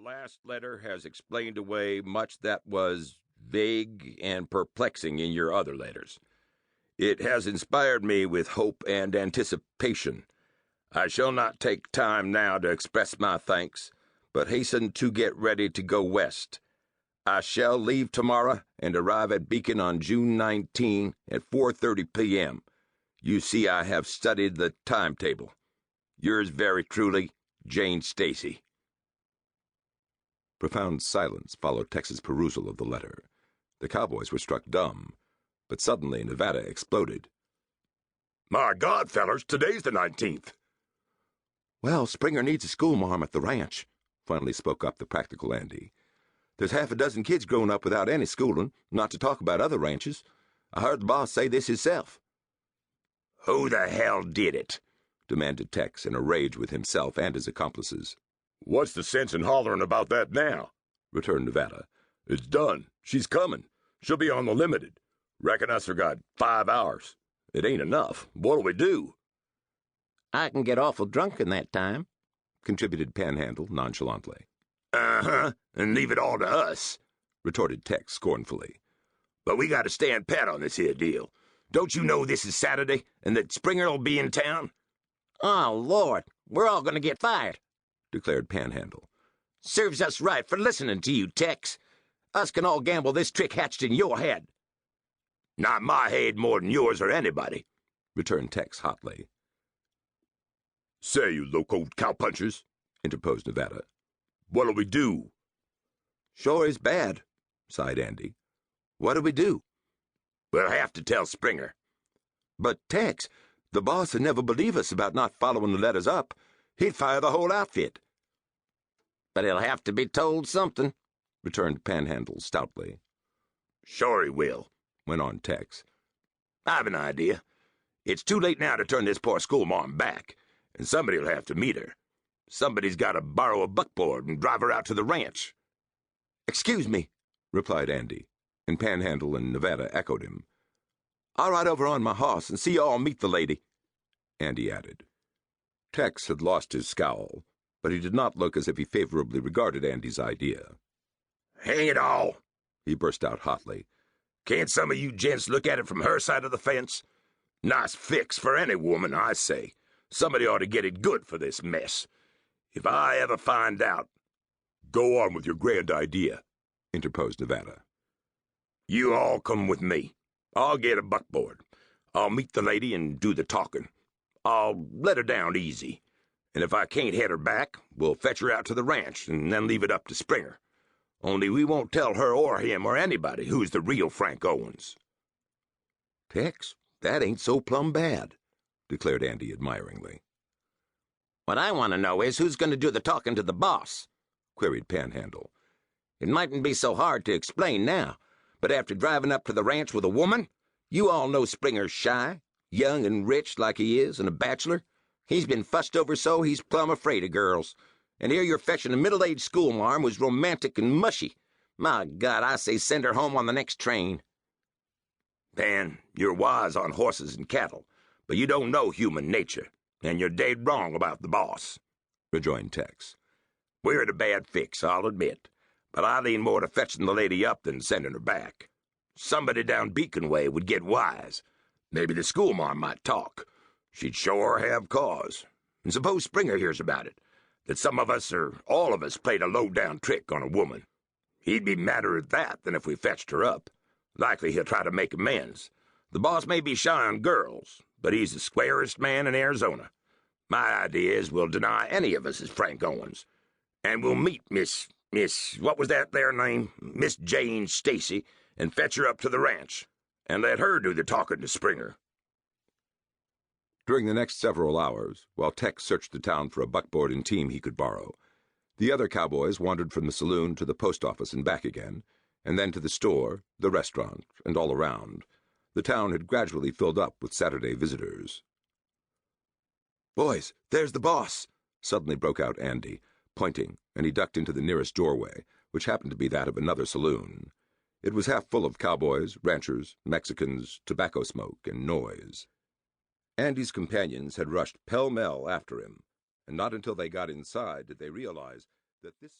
last letter has explained away much that was vague and perplexing in your other letters. It has inspired me with hope and anticipation. I shall not take time now to express my thanks, but hasten to get ready to go west. I shall leave tomorrow and arrive at Beacon on June 19 at 4:30 p.m. You see I have studied the timetable. Yours very truly, Jane Stacy. Profound silence followed Tex's perusal of the letter. The cowboys were struck dumb, but suddenly Nevada exploded. My God, fellers, today's the 19th. Well, Springer needs a schoolmarm at the ranch, finally spoke up the practical Andy. There's half a dozen kids grown up without any schooling, not to talk about other ranches. I heard the boss say this himself. Who the hell did it? Demanded Tex in a rage with himself and his accomplices. What's the sense in hollering about that now? Returned Nevada. It's done. She's coming. She'll be on the limited. Reckon us got 5 hours. It ain't enough. What'll we do? I can get awful drunk in that time, contributed Panhandle nonchalantly. Uh-huh, and leave it all to us, retorted Tex scornfully. But we got to stand pat on this here deal. Don't you know this is Saturday, and that Springer'll be in town? Oh, Lord, we're all going to get fired, declared Panhandle. Serves us right for listening to you, Tex. Us can all gamble this trick hatched in your head. Not my head more than yours or anybody, returned Tex hotly. Say, you locoed cowpunchers, interposed Nevada. What'll we do? Sure is bad, sighed Andy. What'll we do? We'll have to tell Springer. But, Tex, the boss would never believe us about not following the letters up. He'd fire the whole outfit. But he'll have to be told something, returned Panhandle stoutly. Sure he will, went on Tex. I've an idea. It's too late now to turn this poor schoolmarm back, and somebody'll have to meet her. Somebody's got to borrow a buckboard and drive her out to the ranch. Excuse me, replied Andy, and Panhandle and Nevada echoed him. I'll ride over on my horse and see you all meet the lady, Andy added. Tex had lost his scowl, but he did not look as if he favorably regarded Andy's idea. Hang it all, he burst out hotly. Can't some of you gents look at it from her side of the fence? Nice fix for any woman, I say. Somebody ought to get it good for this mess. If I ever find out— Go on with your grand idea, interposed Nevada. You all come with me. I'll get a buckboard. I'll meet the lady and do the talking. I'll let her down easy. And if I can't head her back, we'll fetch her out to the ranch and then leave it up to Springer. Only we won't tell her or him or anybody who's the real Frank Owens. Tex, that ain't so plumb bad, declared Andy admiringly. What I want to know is who's going to do the talking to the boss, queried Panhandle. It mightn't be so hard to explain now, but after driving up to the ranch with a woman, you all know Springer's shy, young and rich like he is, and a bachelor. He's been fussed over so he's plumb afraid of girls. And here you're fetching a middle-aged schoolmarm who's romantic and mushy. My God, I say send her home on the next train. Pan, you're wise on horses and cattle, but you don't know human nature, and you're dead wrong about the boss, rejoined Tex. We're in a bad fix, I'll admit, but I lean more to fetching the lady up than sending her back. Somebody down Beacon Way would get wise. Maybe the schoolmarm might talk. She'd sure have cause. And suppose Springer hears about it, that some of us or all of us played a low-down trick on a woman. He'd be madder at that than if we fetched her up. Likely he'll try to make amends. The boss may be shy on girls, but he's the squarest man in Arizona. My idea is we'll deny any of us as Frank Owens, and we'll meet Miss, what was that there name? Miss Jane Stacy, and fetch her up to the ranch, and let her do the talking to Springer. During the next several hours, while Tex searched the town for a buckboard and team he could borrow, the other cowboys wandered from the saloon to the post office and back again, and then to the store, the restaurant, and all around. The town had gradually filled up with Saturday visitors. "Boys, there's the boss!" suddenly broke out Andy, pointing, and he ducked into the nearest doorway, which happened to be that of another saloon. It was half full of cowboys, ranchers, Mexicans, tobacco smoke, and noise. Andy's companions had rushed pell-mell after him, and not until they got inside did they realize that this